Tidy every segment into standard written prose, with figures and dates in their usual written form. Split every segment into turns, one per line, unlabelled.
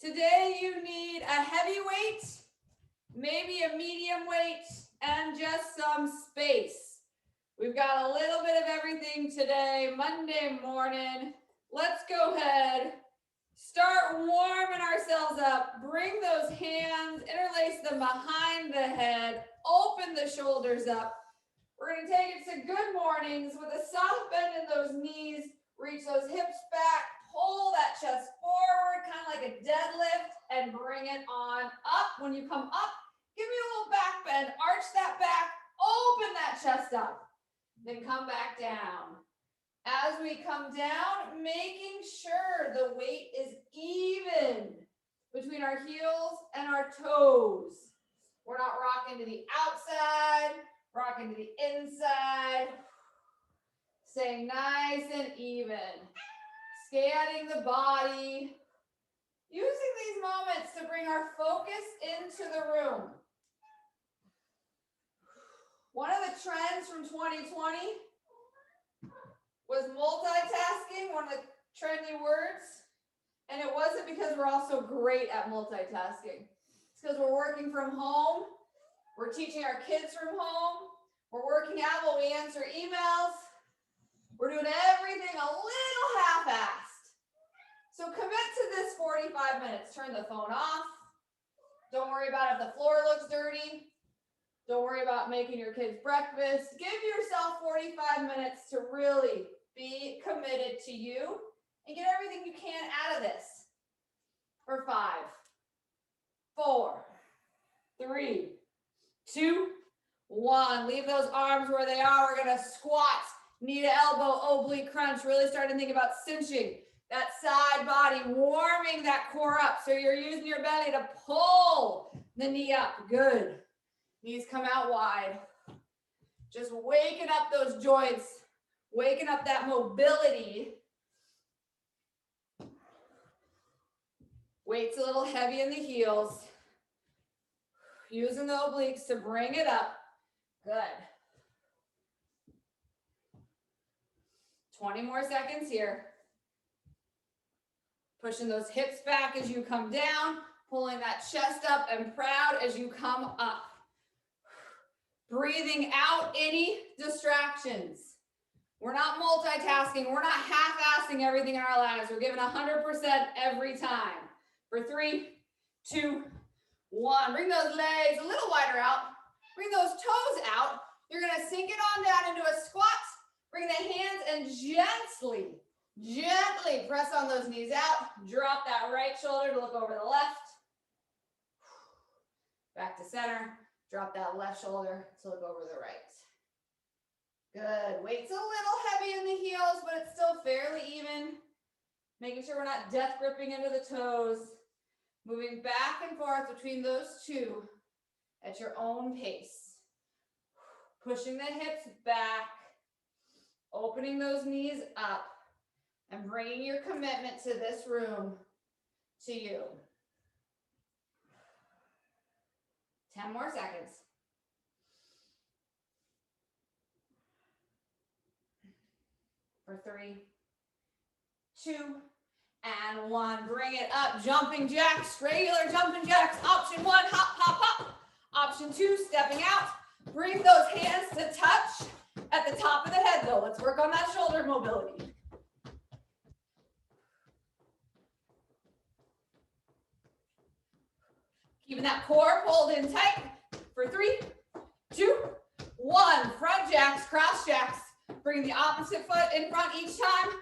Today you need a heavy weight, maybe a medium weight, and just some space. We've got a little bit of everything today, Monday morning. Let's go ahead, start warming ourselves up. Bring those hands, interlace them behind the head, open the shoulders up. We're going to take it to good mornings with a soft bend in those knees. Reach those hips back, pull that chest forward, kind of like a deadlift, and bring it on up. When you come up, give me a little back bend, arch that back, open that chest up, then come back down. As we come down, making sure the weight is even between our heels and our toes. We're not rocking to the outside, rocking to the inside. Staying nice and even. Scanning the body. Using these moments to bring our focus into the room. One of the trends from 2020 was multitasking, one of the trendy words. And it wasn't because we're all so great at multitasking. It's because we're working from home. We're teaching our kids from home. We're working out while we answer emails. We're doing everything a little half-assed. So commit to this 45 minutes. Turn the phone off. Don't worry about if the floor looks dirty. Don't worry about making your kids breakfast. Give yourself 45 minutes to really be committed to you and get everything you can out of this. For 5, 4, 3, 2, 1. Leave those arms where they are. We're going to squat. Knee to elbow, oblique crunch. Really starting to think about cinching that side body, warming that core up. So you're using your belly to pull the knee up. Good. Knees come out wide. Just waking up those joints, waking up that mobility. Weight's a little heavy in the heels. Using the obliques to bring it up. Good. 20 more seconds here. Pushing those hips back as you come down, pulling that chest up and proud as you come up. Breathing out any distractions. We're not multitasking. We're not half-assing everything in our lives. We're giving 100% every time. For 3, 2, 1. Bring those legs a little wider out. Bring those toes out. You're going to sink it on down into a squat. Bring the hands and gently press on those knees out. Drop that right shoulder to look over the left. Back to center. Drop that left shoulder to look over the right. Good. Weight's a little heavy in the heels, but it's still fairly even. Making sure we're not death gripping into the toes. Moving back and forth between those two at your own pace. Pushing the hips back. Opening those knees up and bringing your commitment to this room to you. 10 more seconds. For 3, 2, and 1. Bring it up. Jumping jacks, regular jumping jacks. Option 1, hop, hop, hop. Option 2, stepping out. Bring those hands to touch at the top of the head though. Let's work on that shoulder mobility. Keeping that core pulled in tight. For 3, 2, 1. Front jacks, cross jacks. Bring the opposite foot in front each time.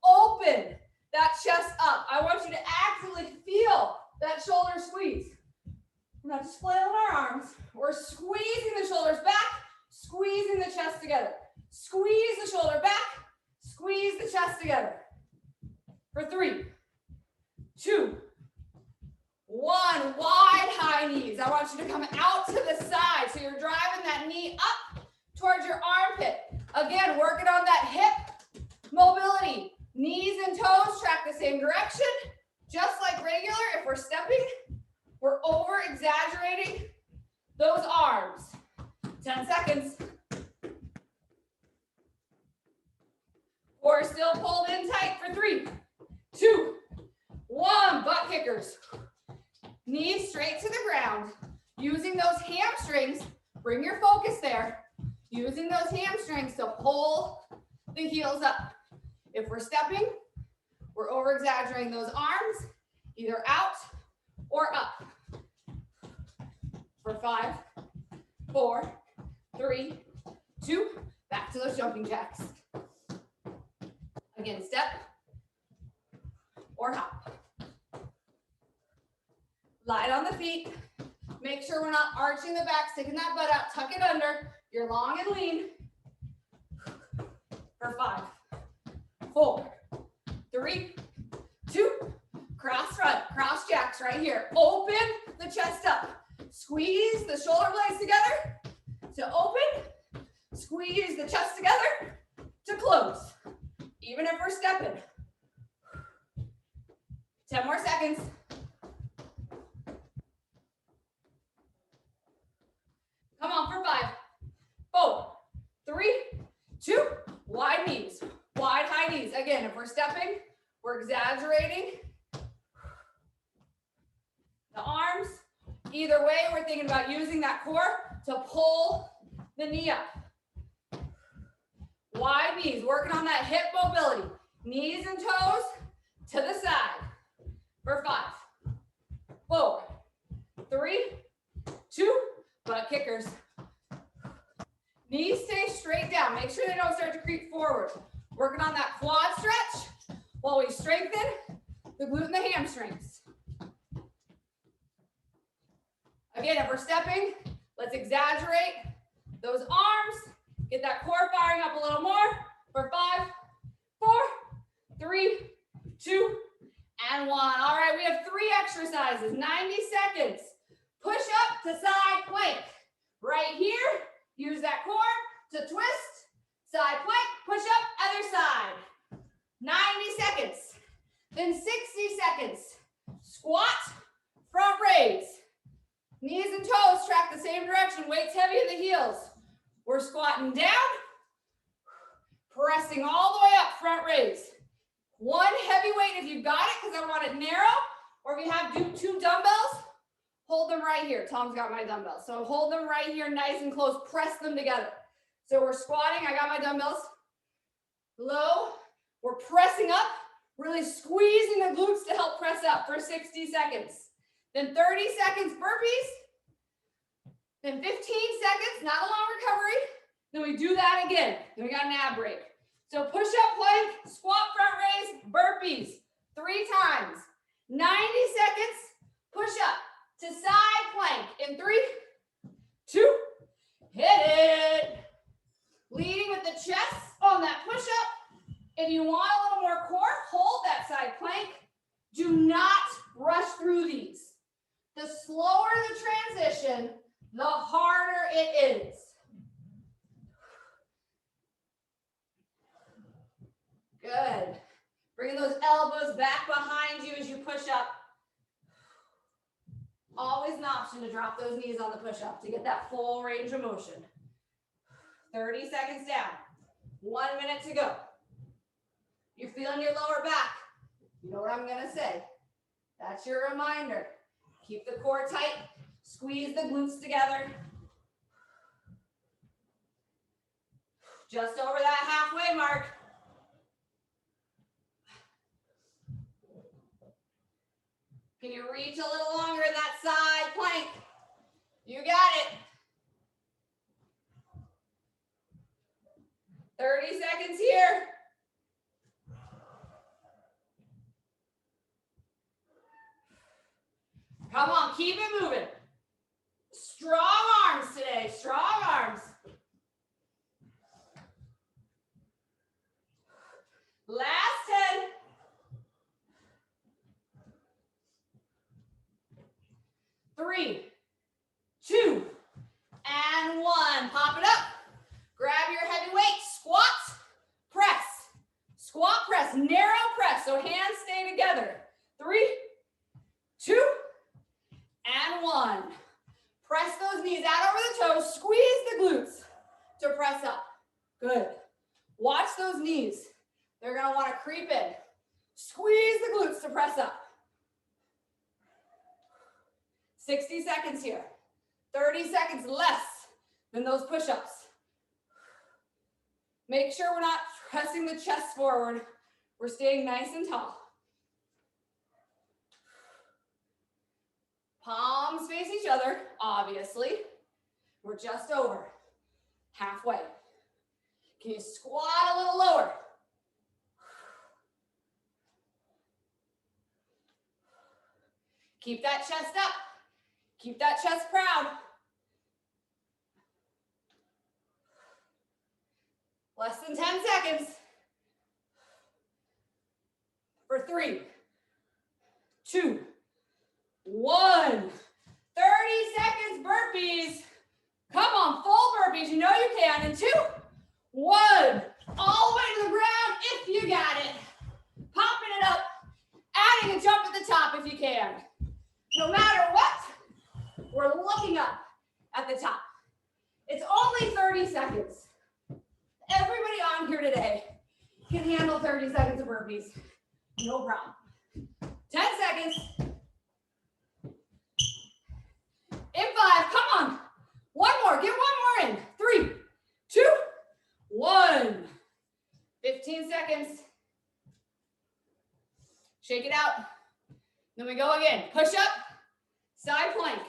Open that chest up. I want you to actively feel that shoulder squeeze. We're not just flailing our arms. We're squeezing the shoulders back, squeezing the chest together. Squeeze the shoulder back, squeeze the chest together. For 3, 2, 1. Wide high knees. I want you to come out to the side. So you're driving that knee up towards your armpit. Again, working on that hip mobility. Knees and toes track the same direction. Just like regular, if we're stepping, we're over exaggerating those arms. 10 seconds. Core still pulled in tight for 3, 2, 1. Butt kickers. Knees straight to the ground. Using those hamstrings, bring your focus there. Using those hamstrings to pull the heels up. If we're stepping, we're over exaggerating those arms, either out or up. For 5, 4, 3, 2, back to those jumping jacks. Again, step or hop. Light on the feet. Make sure we're not arching the back, sticking that butt out, tuck it under. You're long and lean. For 5, 4, 3, 2, cross front, cross jacks right here. Open the chest up. Squeeze the shoulder blades together to open. Squeeze the chest together to close. Even if we're stepping. 10 more seconds. Come on for 5, 4, 3, 2, wide knees, wide high knees. Again, if we're stepping, we're exaggerating the arms. Either way, we're thinking about using that core to pull the knee up. Wide knees, working on that hip mobility. Knees and toes to the side. For 5, 4, 3, 2, butt kickers. Knees stay straight down. Make sure they don't start to creep forward. Working on that quad stretch while we strengthen the glute and the hamstrings. Again, if we're stepping, let's exaggerate those arms. Get that core firing up a little more. For 5, 4, 3, 2, and 1. All right, we have 3 exercises, 90 seconds. Push up to side plank. Right here, use that core to twist. Side plank, push up, other side. 90 seconds. Then 60 seconds. Squat, front raise. Knees and toes track the same direction. Weights heavy in the heels. We're squatting down, pressing all the way up, front raise. 1 heavy weight if you've got it, because I want it narrow. Or if you have 2 dumbbells, hold them right here. Tom's got my dumbbells. So hold them right here, nice and close. Press them together. So we're squatting. I got my dumbbells. Low. We're pressing up, really squeezing the glutes to help press up for 60 seconds. Then 30 seconds burpees. Then 15 seconds, not a long recovery. Then we do that again. Then we got an ab break. So push up plank, squat, front raise, burpees. 3 times. 90 seconds, push up to side plank in 3, 2, hit it. Leading with the chest on that push up. If you want a little more core, hold that side plank. Do not rush through these. The slower the transition, the harder it is. Good. Bringing those elbows back behind you as you push up. Always an option to drop those knees on the push-up to get that full range of motion. 30 seconds down. 1 minute to go. You're feeling your lower back. You know what I'm going to say. That's your reminder. Keep the core tight. Squeeze the glutes together. Just over that halfway mark. Can you reach a little longer in that side plank? You got it. 30 seconds here. Come on, keep it moving. Strong arms today, strong arms. Last 10. Three, 2, and 1. Pop it up. Grab your heavy weight. Squat, press. Squat, press. Narrow press. So hands stay together. 3, 2, and 1. Press those knees out over the toes. Squeeze the glutes to press up. Good. Watch those knees. They're going to want to creep in. Squeeze the glutes to press up. 60 seconds here. 30 seconds less than those push-ups. Make sure we're not pressing the chest forward. We're staying nice and tall. Palms face each other, obviously. We're just over halfway. Can you squat a little lower? Keep that chest up. Keep that chest proud. Less than 10 seconds. For 3, 2, 1. 30 seconds burpees. Come on, full burpees. You know you can. And 2, 1. All the way to the ground if you got it. Popping it up. Adding a jump at the top if you can. No matter what, we're looking up at the top. It's only 30 seconds. Everybody on here today can handle 30 seconds of burpees. No problem. 10 seconds. In 5, come on. One more, get one more in. 3, 2, 1. 15 seconds. Shake it out. Then we go again. Push up, side plank.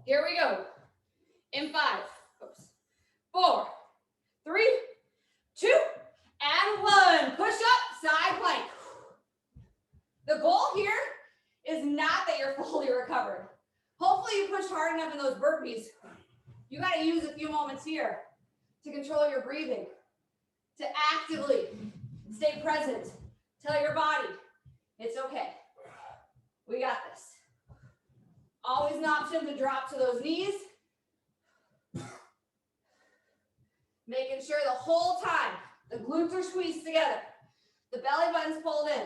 Here we go. In 5, 4, 3, 2, and 1. Push up, side plank. The goal here is not that you're fully recovered. Hopefully you pushed hard enough in those burpees. You got to use a few moments here to control your breathing, to actively stay present. Tell your body, it's okay. We got this. Always an option to drop to those knees. Making sure the whole time the glutes are squeezed together. The belly button's pulled in.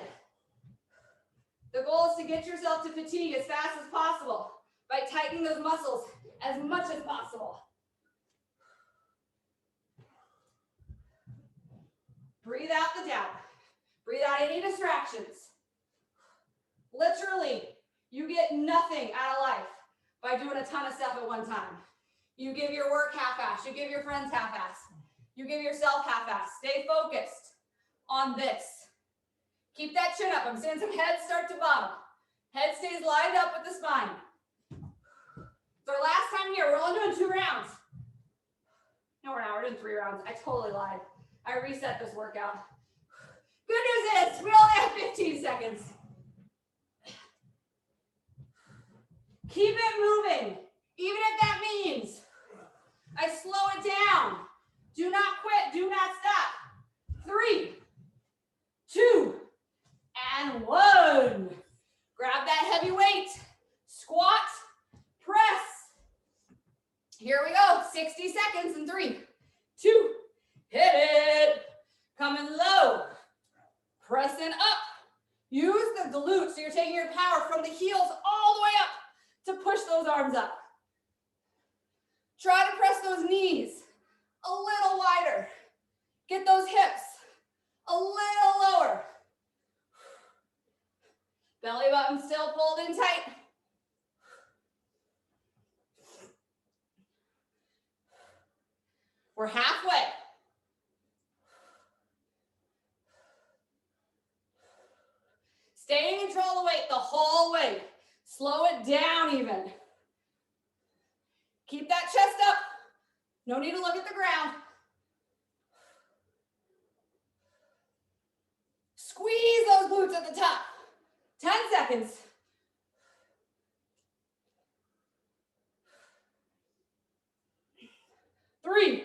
The goal is to get yourself to fatigue as fast as possible by tightening those muscles as much as possible. Breathe out the doubt. Breathe out any distractions. Literally, you get nothing out of life by doing a ton of stuff at one time. You give your work half-ass. You give your friends half-ass. You give yourself half-ass. Stay focused on this. Keep that chin up. I'm saying some head start to bottom. Head stays lined up with the spine. So our last time here, we're only doing 2 rounds. No, we're not. We're doing 3 rounds. I totally lied. I reset this workout. Good news is we only have 15 seconds. Keep it moving, even if that means I slow it down. Do not quit. Do not stop. 3, 2, and 1. Grab that heavy weight. Squat, press. Here we go. 60 seconds in 3, 2, hit it. Coming low. Pressing up. Use the glutes. So you're taking your power from the heels all the way up to push those arms up. Try to press those knees a little wider. Get those hips a little lower. Belly button still pulled in tight. We're halfway. Stay in control of the weight the whole way. Slow it down even. Keep that chest up. No need to look at the ground. Squeeze those glutes at the top. 10 seconds. Three,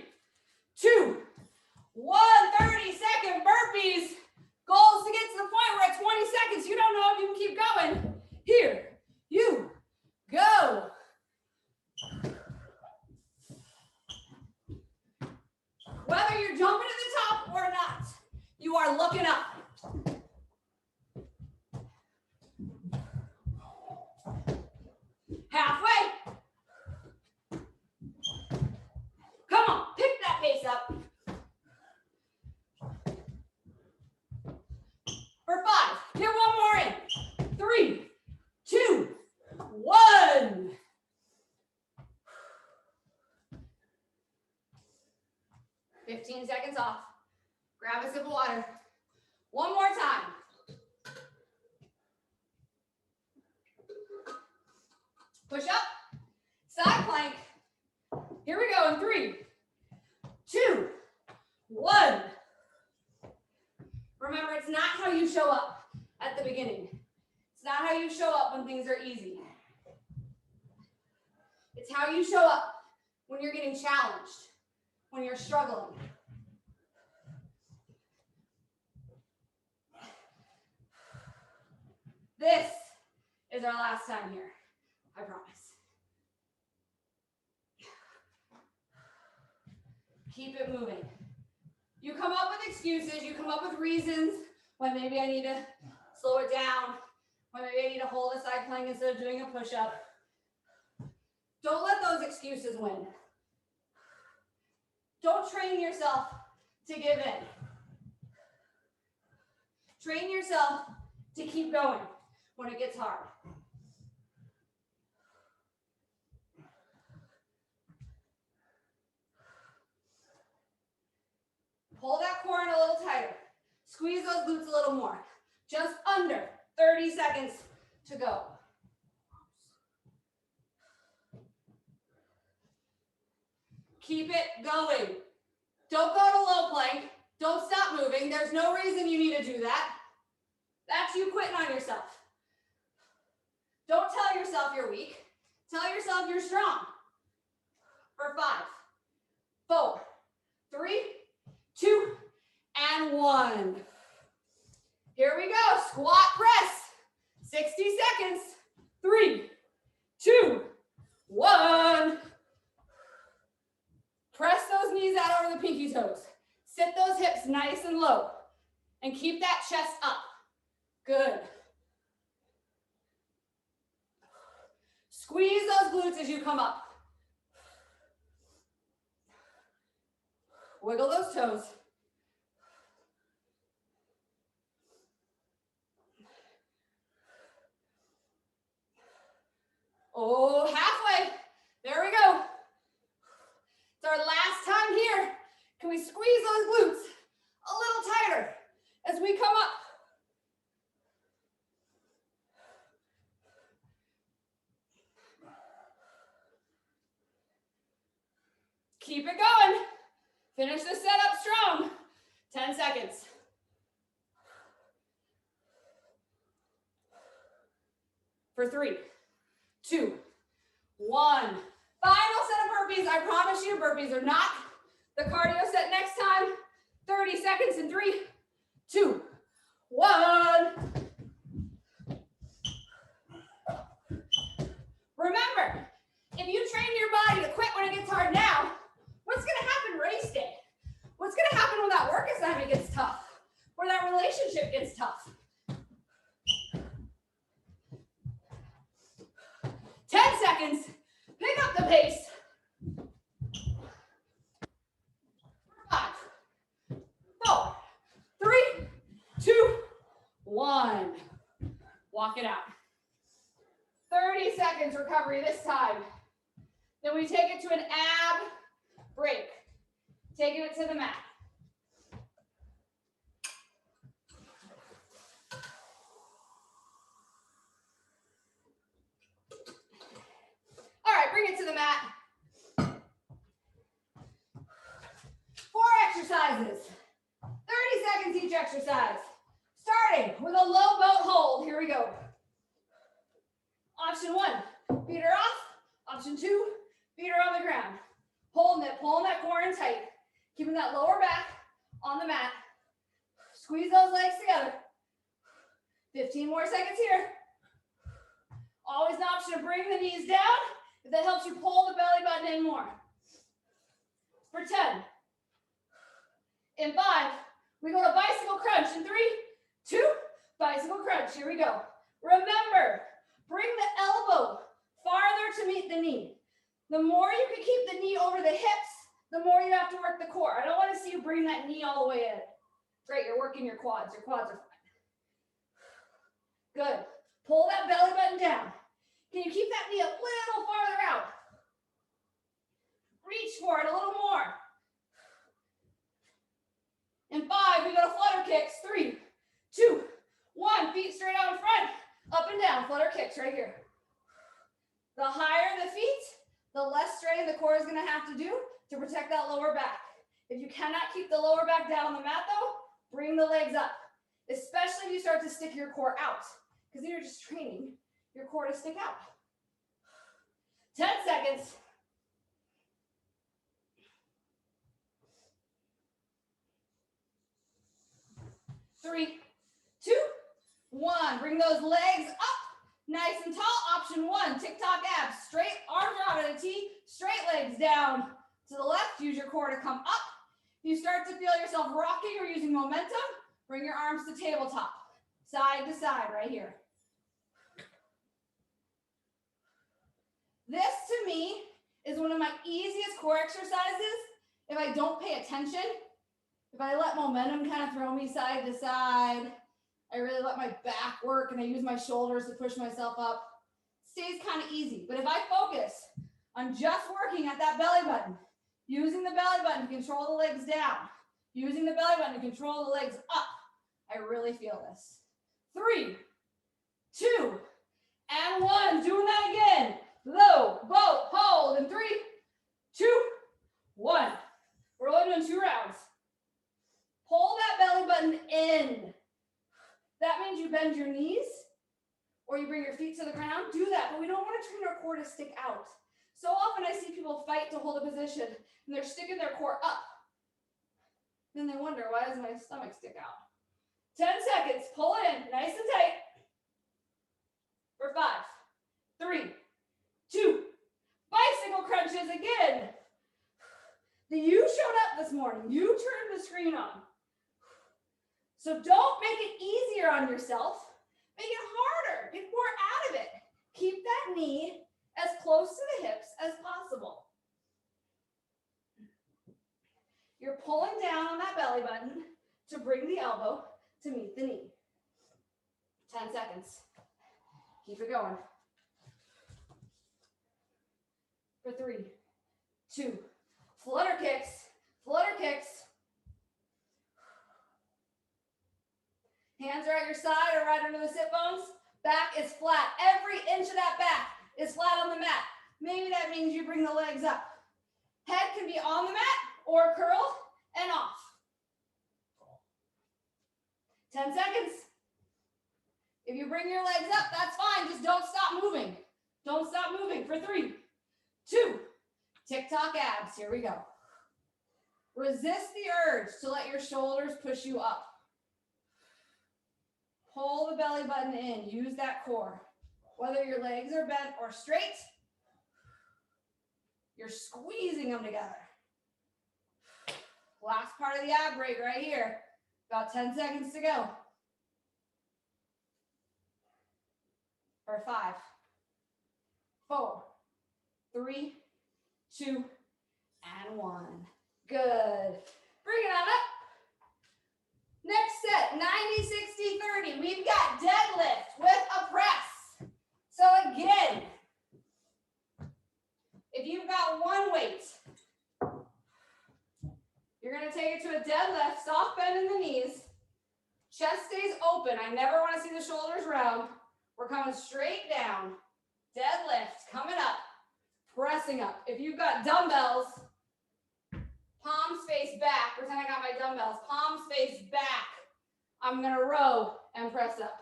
2, 1. 30-second burpees. Goal is to get to the point where at 20 seconds, you don't know if you can keep going. Here you go. Whether you're jumping to the top or not, you are looking up. Halfway. Come on, pick that pace up. For 5, get one more in. 3, 2, 15 seconds off. Grab a sip of water. One more time. Push up, side plank. Here we go in 3, 2, 1. Remember, it's not how you show up at the beginning. It's not how you show up when things are easy. It's how you show up when you're getting challenged, when you're struggling. This is our last time here, I promise. Keep it moving. You come up with excuses, you come up with reasons when maybe I need to slow it down, when maybe I need to hold a side plank instead of doing a push-up. Don't let those excuses win. Don't train yourself to give in. Train yourself to keep going when it gets hard. Pull that core in a little tighter. Squeeze those glutes a little more. Just under 30 seconds to go. Keep it going. Don't go to low plank. Don't stop moving. There's no reason you need to do that. That's you quitting on yourself. Don't tell yourself you're weak. Tell yourself you're strong. For 5, 4, 3, 2, and 1. Here we go. Squat press. 60 seconds. 3, 2, 1. Press those knees out over the pinky toes. Sit those hips nice and low. And keep that chest up. Good. Squeeze those glutes as you come up. Wiggle those toes. Oh, halfway. There we go. It's our last time here. Can we squeeze those glutes a little tighter as we come up? Keep it going. Finish the setup strong. 10 seconds. For 3, 2, 1. Final set of burpees. I promise you, burpees are not the cardio set next time. 30 seconds in 3, 2, 1. Remember, if you train your body to quit when it gets hard now, what's going to happen race day? What's going to happen when that work assignment gets tough? Or that relationship gets tough? 10 seconds. Pick up the pace. 5, 4, 3, 2, 1. Walk it out. 30 seconds recovery this time. Then we take it to an ab break. Taking it to the mat. All right, bring it to the mat. 4 exercises. 30 seconds each exercise. Starting with a low boat hold. Here we go. Option 1, feet are off. Option 2, feet are on the ground. Pulling that core in tight. Keeping that lower back on the mat. Squeeze those legs together. 15 more seconds here. Always an option to bring the knees down if that helps you pull the belly button in more. For 10. In 5, we go to bicycle crunch. In 3, 2, bicycle crunch. Here we go. Remember, bring the elbow farther to meet the knee. The more you can keep the knee over the hips, the more you have to work the core. I don't want to see you bring that knee all the way in. Great, you're working your quads. Your quads are fine. Good. Pull that belly button down. Can you keep that knee a little farther out? Reach for it a little more. In 5, we go to flutter kicks. 3, 2, 1. Feet straight out in front. Up and down. Flutter kicks right here. The higher the feet, the less strain the core is going to have to do to protect that lower back. If you cannot keep the lower back down on the mat though, bring the legs up, especially if you start to stick your core out, because then you're just training your core to stick out. 10 seconds. 3, 2, 1. Bring those legs up, nice and tall. Option 1, TikTok abs. Straight arms out at a T, straight legs down to the left. Use your core to come up. If you start to feel yourself rocking or using momentum, bring your arms to tabletop, side to side right here. This to me is one of my easiest core exercises if I don't pay attention. If I let momentum kind of throw me side to side, I really let my back work and I use my shoulders to push myself up, it stays kind of easy. But if I focus on just working at that belly button, using the belly button to control the legs down, using the belly button to control the legs up, I really feel this. 3, 2, and 1. Doing that again. Low, boat, hold, and 3, 2, 1. We're only doing 2 rounds. Pull that belly button in. That means you bend your knees or you bring your feet to the ground. Do that, but we don't want to train our core to stick out. So often I see people fight to hold a position and they're sticking their core up. Then they wonder, why does my stomach stick out? 10 seconds, pull it in, nice and tight. For 5, 3, 2, bicycle crunches again. You showed up this morning. You turned the screen on. So don't make it easier on yourself. Make it harder. Get more out of it. Keep that knee as close to the hips as possible. You're pulling down on that belly button to bring the elbow to meet the knee. 10 seconds. Keep it going. For 3, 2, flutter kicks, flutter kicks. Hands are at your side or right under the sit bones. Back is flat. Every inch of that back is flat on the mat. Maybe that means you bring the legs up. Head can be on the mat or curled and off. 10 seconds. If you bring your legs up, that's fine. Just don't stop moving. Don't stop moving. For 3, 2, TikTok abs. Here we go. Resist the urge to let your shoulders push you up. Pull the belly button in. Use that core. Whether your legs are bent or straight, you're squeezing them together. Last part of the ab break right here. About 10 seconds to go. For 5, 4, 3, 2, and 1. Good. Bring it on up. Next set, 90, 60, 30. We've got deadlift with a press. So again, if you've got one weight, you're going to take it to a deadlift, soft bend in the knees. Chest stays open. I never want to see the shoulders round. We're coming straight down. Deadlift, coming up, pressing up. If you've got dumbbells, palms face back. Pretend I got my dumbbells. Palms face back. I'm going to row and press up.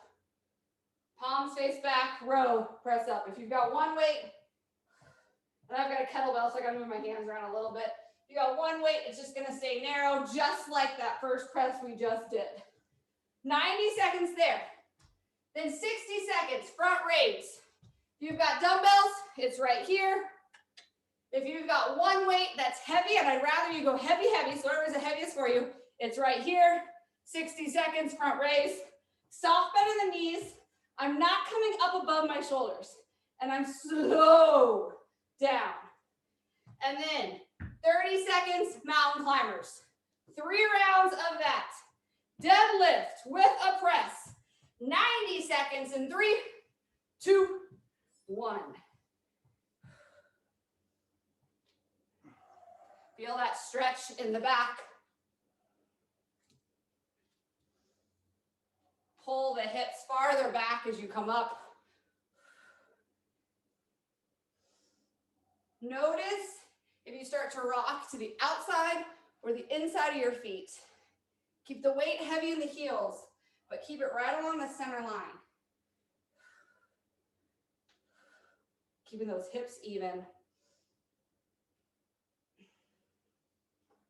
Palms face back, row, press up. If you've got one weight, and I've got a kettlebell, so I got to move my hands around a little bit. If you got one weight, it's just going to stay narrow, just like that first press we just did. 90 seconds there. Then 60 seconds, front raise. If you've got dumbbells, it's right here. If you've got one weight that's heavy, and I'd rather you go heavy, so whatever is the heaviest for you, it's right here. 60 seconds, front raise. Soft bend in the knees. I'm not coming up above my shoulders. And I'm slow down. And then 30 seconds, mountain climbers. 3 rounds of that. Deadlift with a press. 90 seconds in 3, 2, 1. Feel that stretch in the back. pull the hips farther back as you come up. Notice if you start to rock to the outside or the inside of your feet. Keep the weight heavy in the heels, but keep it right along the center line. Keeping those hips even.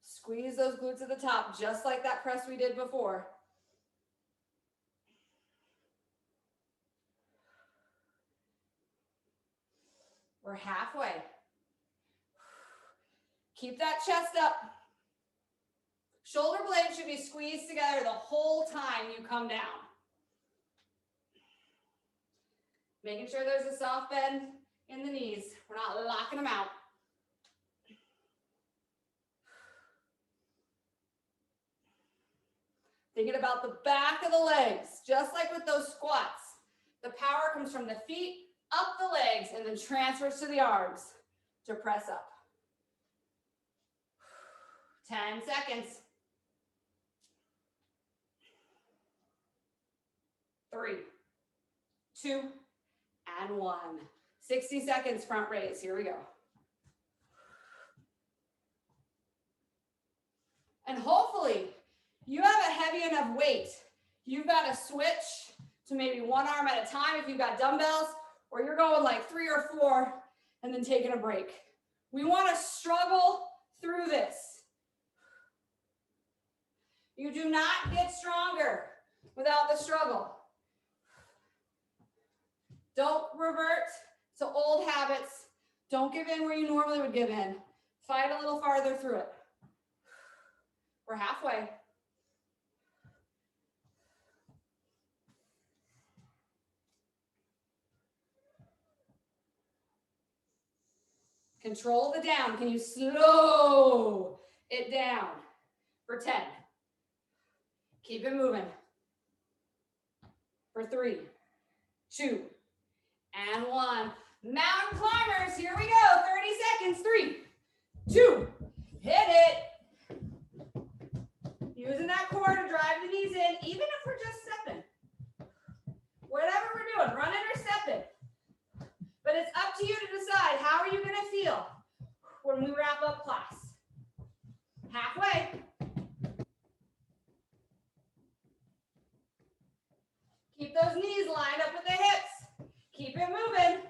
Squeeze those glutes at the top, just like that press we did before. We're halfway. Keep that chest up. Shoulder blades should be squeezed together the whole time you come down. Making sure there's a soft bend in the knees. We're not locking them out. Thinking about the back of the legs, just like with those squats. The power comes from the feet, up the legs, and then transfers to the arms to press up. 10 seconds. 3, 2, and 1. 60 seconds front raise. Here we go. And hopefully you have a heavy enough weight. You've got to switch to maybe one arm at a time if you've got dumbbells, or you're going like 3 or 4 and then taking a break. We want to struggle through this. You do not get stronger without the struggle. Don't revert to old habits. Don't give in where you normally would give in. Fight a little farther through it. We're halfway. Control the down. Can you slow it down for 10? Keep it moving. For 3, 2, and 1. Mountain climbers, here we go. 30 seconds. 3, 2, hit it. Using that core to drive the knees in, even if we're just stepping. Whatever we're doing, running or stepping. But it's up to you to decide, how are you going to feel when we wrap up class? Halfway. Keep those knees lined up with the hips. Keep it moving.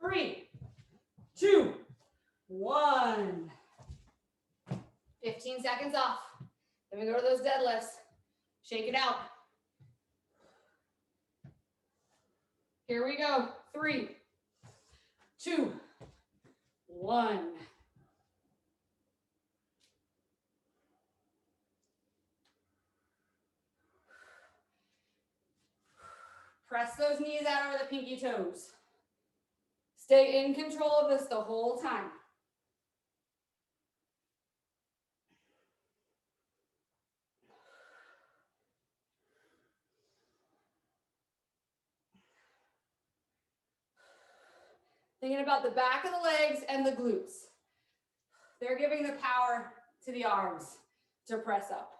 3, 2, 1. 15 seconds off. Then we go to those deadlifts. Shake it out. Here we go. 3, 2, 1. Press those knees out over the pinky toes. Stay in control of this the whole time. Thinking about the back of the legs and the glutes. They're giving the power to the arms to press up.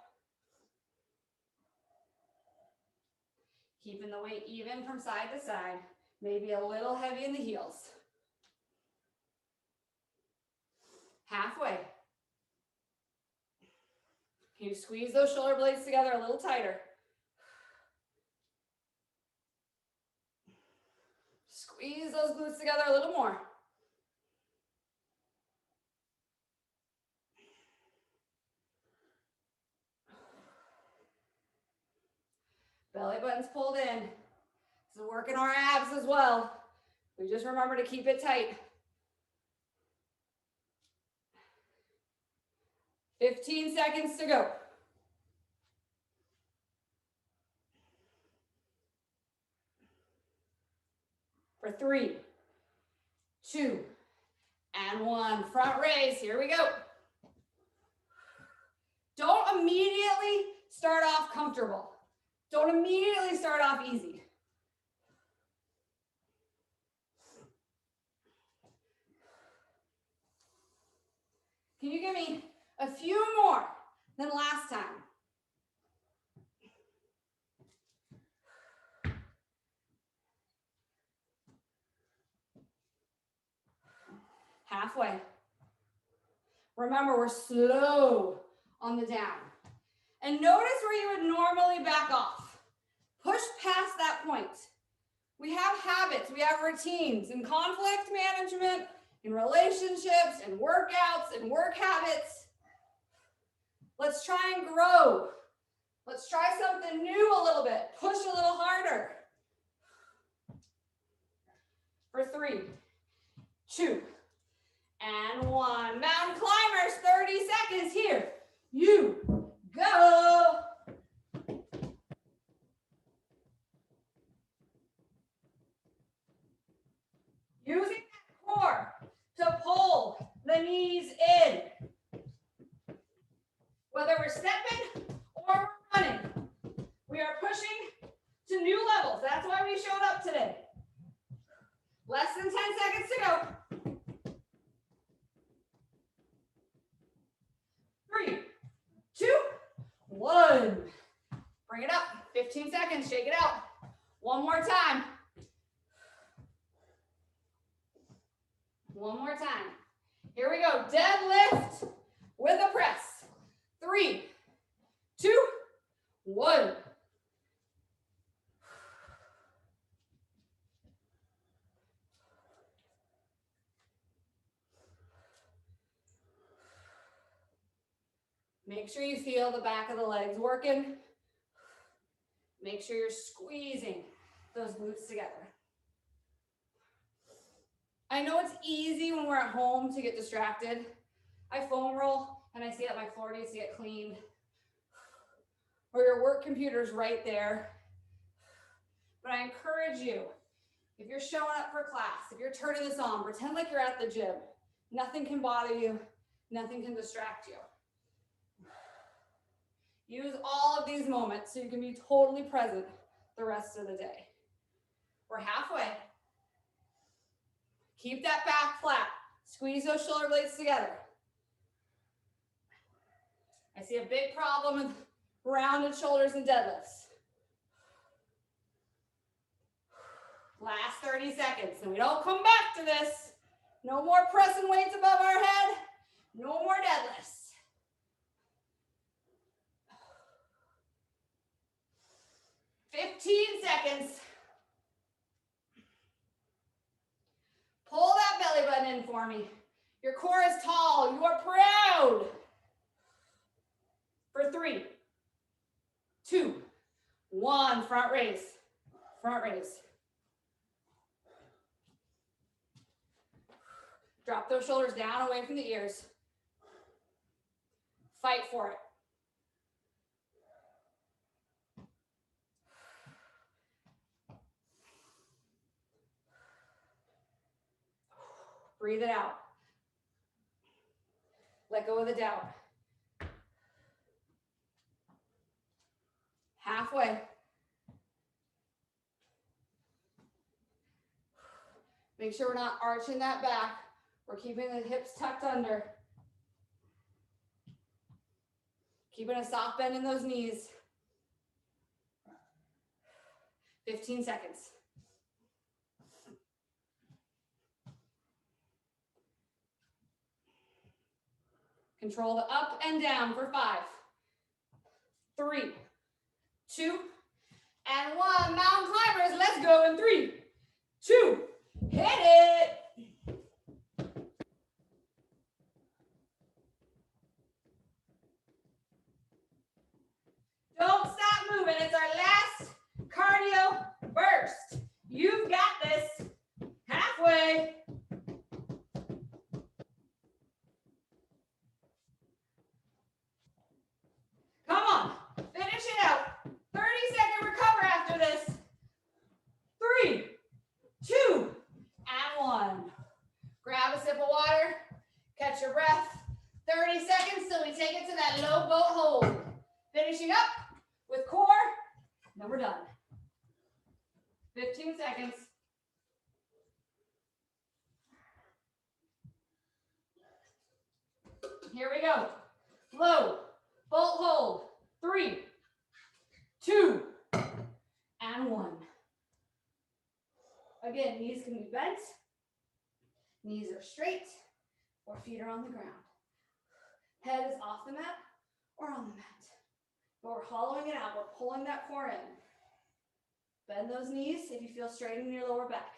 Keeping the weight even from side to side. Maybe a little heavy in the heels. Halfway. Can you squeeze those shoulder blades together a little tighter? Squeeze those glutes together a little more. Belly button's pulled in. This is working our abs as well. We just remember to keep it tight. 15 seconds to go. For 3, 2, and 1. Front raise. Here we go. Don't immediately start off comfortable. Don't immediately start off easy. Can you give me a few more than last time? halfway. Remember, we're slow on the down. And notice where you would normally back off. Push past that point. We have habits, we have routines in conflict management, in relationships, in workouts, and work habits. Let's try and grow. Let's try something new a little bit. Push a little harder. For 3, 2, and 1. Mountain climbers, 30 seconds here. You go. Using that core to pull the knees in. Whether we're stepping or we're running, we are pushing to new levels. That's why we showed up today. Less than 10 seconds to go. 3, 2, 1. Bring it up. 15 seconds. Shake it out. One more time. One more time. Here we go. Deadlift with a press. 3, 2, 1. Make sure you feel the back of the legs working. Make sure you're squeezing those glutes together. I know it's easy when we're at home to get distracted. I foam roll and I see that my floor needs to get cleaned. Or your work computer's right there. But I encourage you, if you're showing up for class, if you're turning this on, pretend like you're at the gym. Nothing can bother you. Nothing can distract you. Use all of these moments so you can be totally present the rest of the day. We're halfway. Keep that back flat. Squeeze those shoulder blades together. I see a big problem with rounded shoulders and deadlifts. Last 30 seconds. And we don't come back to this. No more pressing weights above our head. No more deadlifts. 15 seconds. Pull that belly button in for me. Your core is tall. You are proud. For 3, 2, 1. Front raise. Front raise. Drop those shoulders down away from the ears. Fight for it. Breathe it out. Let go of the doubt. Halfway. Make sure we're not arching that back. We're keeping the hips tucked under. Keeping a soft bend in those knees. 15 seconds. Control the up and down for 5, 3, 2, and 1. Mountain climbers, let's go in 3, 2, hit it. Don't stop moving. It's our last cardio burst. You've got this. Halfway. Come on. Finish it out. 30-second recover after this. 3, 2, and 1. Grab a sip of water. Catch your breath. 30 seconds till we take it to that low boat hold. Finishing up with core, then we're done. 15 seconds. Here we go. Low, boat hold. 3, 2, and 1. Again, knees can be bent. Knees are straight.
or feet are on the ground. Head is off the mat or on the mat. But we're hollowing it out. We're pulling that core in. Bend those knees if you feel straightening your lower back.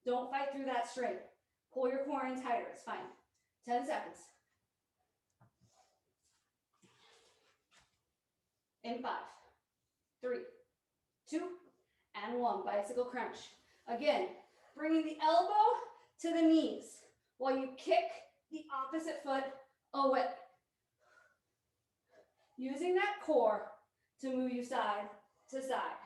Don't fight through that strain. Pull your core in tighter. It's fine. 10 seconds. In 5, 3, 2, and 1. Bicycle crunch. Again, bringing the elbow to the knees while you kick the opposite foot away. Using that core to move you side to side.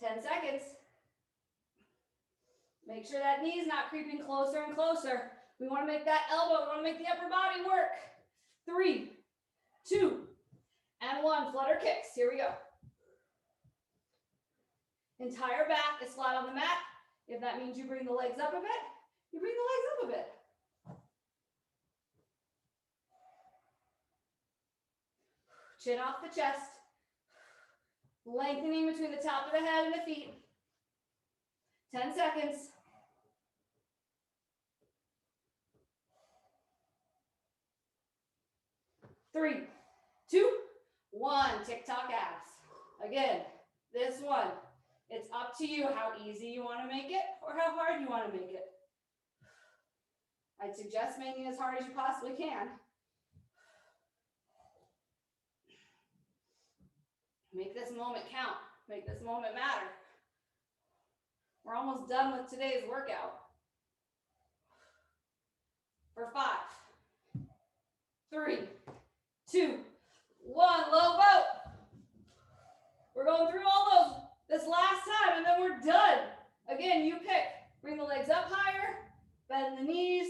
Ten seconds. Make sure that knee is not creeping closer and closer. We want to make that elbow, we want to make the upper body work. 3, 2, and 1. Flutter kicks. Here we go. Entire back is flat on the mat. If that means you bring the legs up a bit, you bring the legs up a bit. Chin off the chest. Lengthening between the top of the head and the feet. 10 seconds. Three, 2, 1. TikTok abs. Again, this one, it's up to you how easy you want to make it or how hard you want to make it. I'd suggest making it as hard as you possibly can. Make this moment count. Make this moment matter. We're almost done with today's workout. For 5, 3, 2, 1. Low boat. We're going through all those this last time and then we're done. Again, you pick. Bring the legs up higher, bend the knees,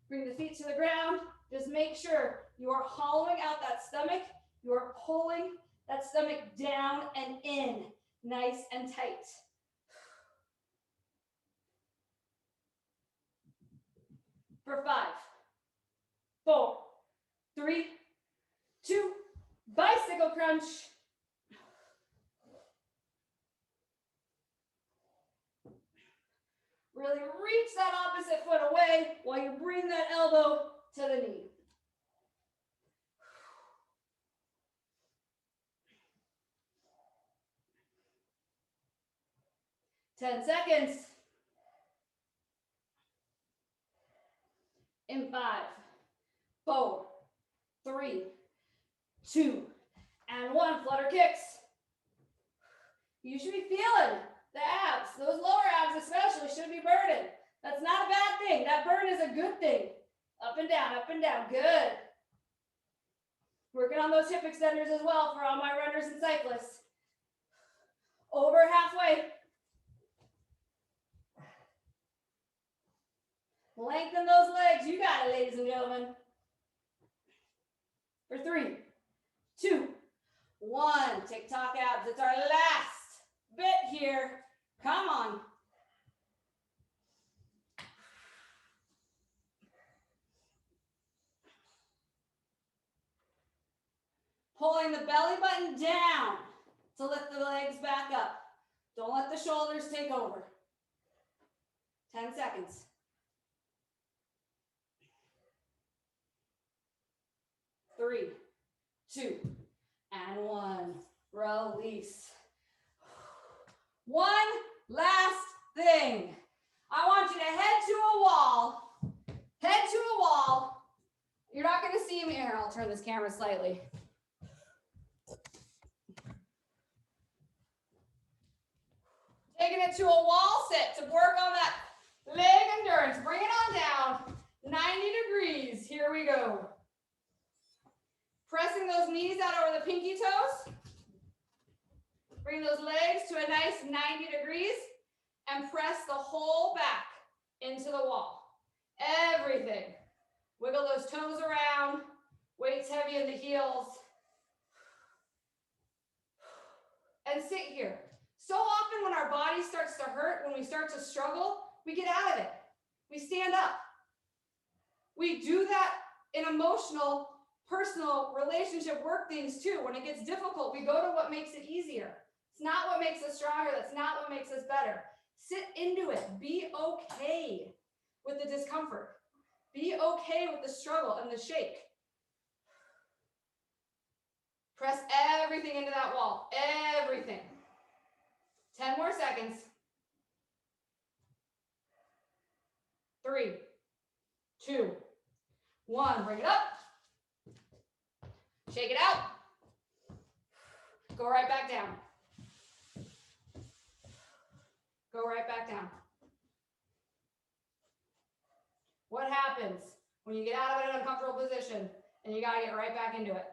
bring the feet to the ground. Just make sure you are hollowing out that stomach. You are pulling that stomach down and in, nice and tight. For 5, 4, 3, 2, bicycle crunch. Really reach that opposite foot away while you bring that elbow to the knee. Ten seconds. In 5, 4, 3, 2, and 1. Flutter kicks. You should be feeling the abs. Those lower abs especially should be burning. That's not a bad thing. That burn is a good thing. Up and down, up and down. Good. Working on those hip extenders as well for all my runners and cyclists. Over halfway. Lengthen those legs. You got it, ladies and gentlemen. For 3, 2, 1. TikTok abs. It's our last bit here. Come on. Pulling the belly button down to lift the legs back up. Don't let the shoulders take over. 10 seconds. 3, 2, and 1. Release. One last thing. I want you to head to a wall. Head to a wall. You're not going to see me here. I'll turn this camera slightly. Taking it to a wall sit to work on that leg endurance. Bring it on down. 90 degrees. Here we go. Pressing those knees out over the pinky toes. Bring those legs to a nice 90 degrees and press the whole back into the wall. Everything. Wiggle those toes around. Weights heavy in the heels. And sit here. So often when our body starts to hurt, when we start to struggle, we get out of it. We stand up. We do that in emotional, personal, relationship work things too. When it gets difficult, we go to what makes it easier. It's not what makes us stronger. That's not what makes us better.
Sit into it. Be okay with the discomfort. Be okay with the struggle and the shake. Press everything into that wall. Everything. 10 more seconds. 3, 2, 1. Bring it up. Shake it out. Go right back down. Go right back down. What happens when you get out of an uncomfortable position and you got to get right back into it?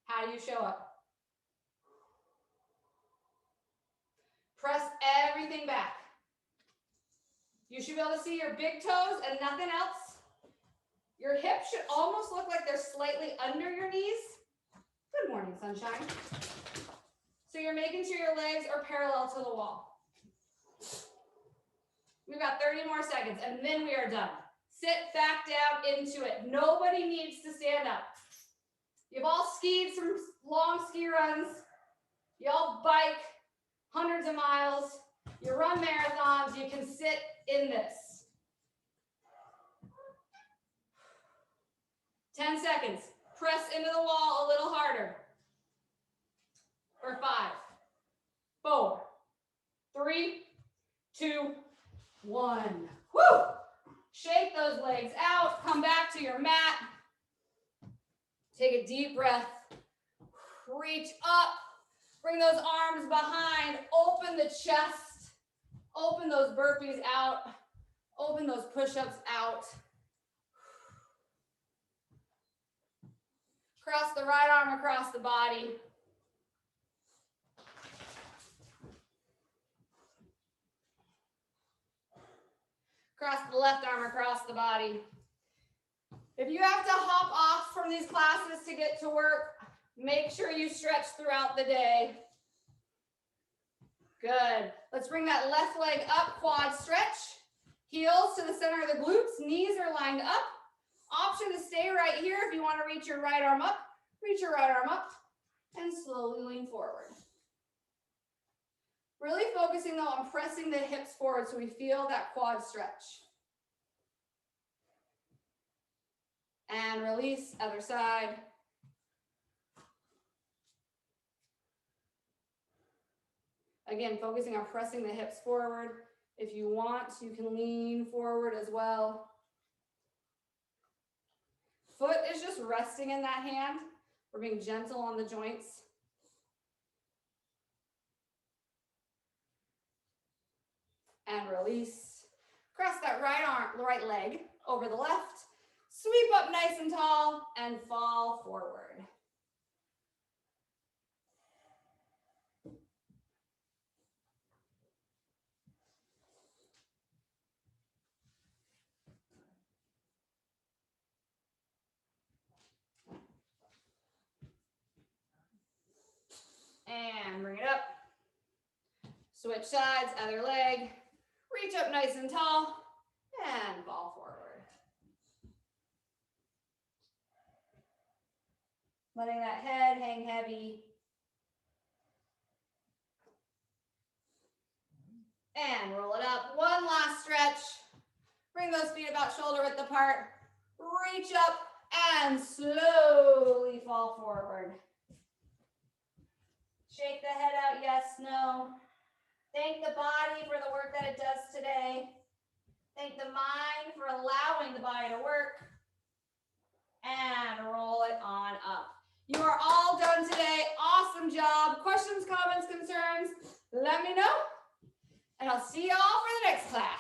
How do you show up? Press everything back. You should be able to see your big toes and nothing else. Your hips should almost look like they're slightly under your knees. Good morning, sunshine. So you're making sure your legs are parallel to the wall. We've got 30 more seconds and then we are done. Sit back down into it. Nobody needs to stand up. You've all skied some long ski runs. You all bike hundreds of miles. You run marathons. You can sit in this. 10 seconds. Press into the wall a little harder. For 5, 4, 3, 2, 1. Woo! Shake those legs out. Come back to your mat. Take a deep breath. Reach up. Bring those arms behind. Open the chest. Open those burpees out. Open those push-ups out. Cross the right arm across the body. Cross the left arm across the body. If you have to hop off from these classes to get to work, make sure you stretch throughout the day. Good. Let's bring that left leg up, quad stretch. Heels to the center of the glutes, knees are lined up. Option to stay right here if you want to reach your right arm up. Reach your right arm up and slowly lean forward. Really focusing though on pressing the hips forward so we feel that quad stretch. And release, other side. Again, focusing on pressing the hips forward. If you want, you can lean forward as well. Foot is just resting in that hand. We're being gentle on the joints. And release. Cross that right leg over the left. Sweep up nice and tall and fall forward. And bring it up. Switch sides, other leg. Reach up nice and tall and fall forward. Letting that head hang heavy. And roll it up. One last stretch. Bring those feet about shoulder width apart. Reach up and slowly fall forward. Shake the head out, yes, no. Thank the body for the work that it does today. Thank the mind for allowing the body to work. And roll it on up. You are all done today. Awesome job. Questions, comments, concerns, let me know. And I'll see you all for the next class.